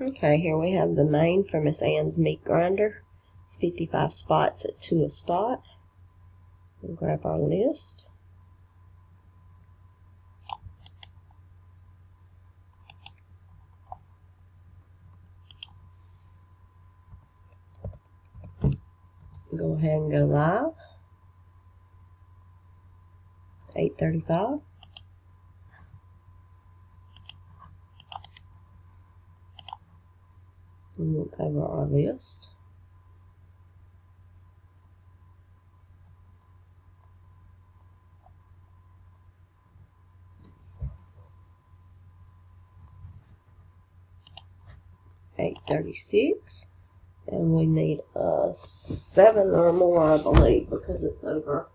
Okay, here we have the main for Miss Ann's meat grinder. It's 55 spots at 2 a spot. We'll grab our list. Go ahead and go live. 8:35. And look over our list. $8.36, and we need 7 or more, I believe, because it's over.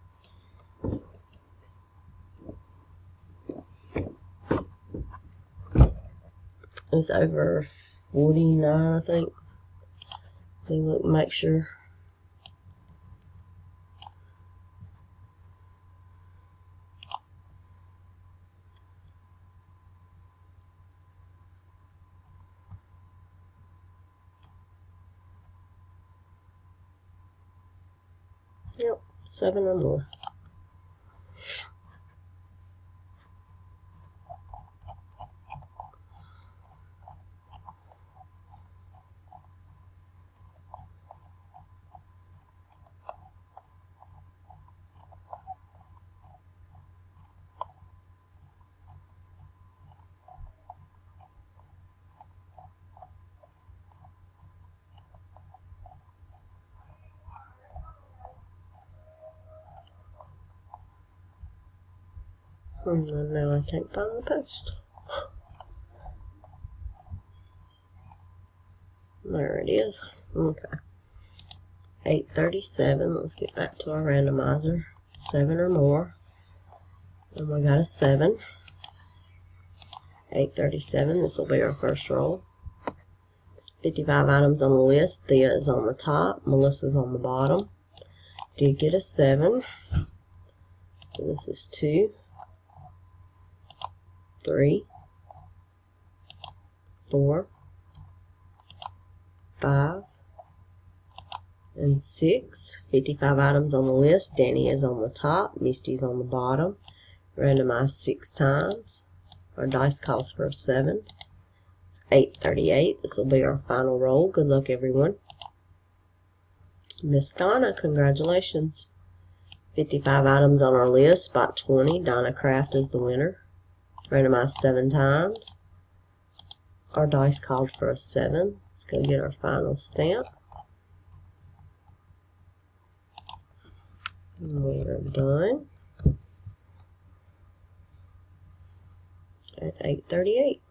It's over 49, I think. Let me look, make sure. Yep, 7 or more. And now I can't find the post. There it is. Okay. 8:37. Let's get back to our randomizer. 7 or more. And we got a 7. 8:37. This will be our first roll. 55 items on the list. Thea is on the top. Melissa's on the bottom. Did get a 7. So this is 2, 3, 4, 5, and 6. 55 items on the list. Danny is on the top. Misty's on the bottom. Randomized 6 times. Our dice calls for a 7. It's 8:38. This will be our final roll. Good luck, everyone. Miss Donna, congratulations. 55 items on our list. Spot 20. Donna Craft is the winner. Randomized 7 times. Our dice called for a 7. Let's go get our final stamp. And we're done at 8:38.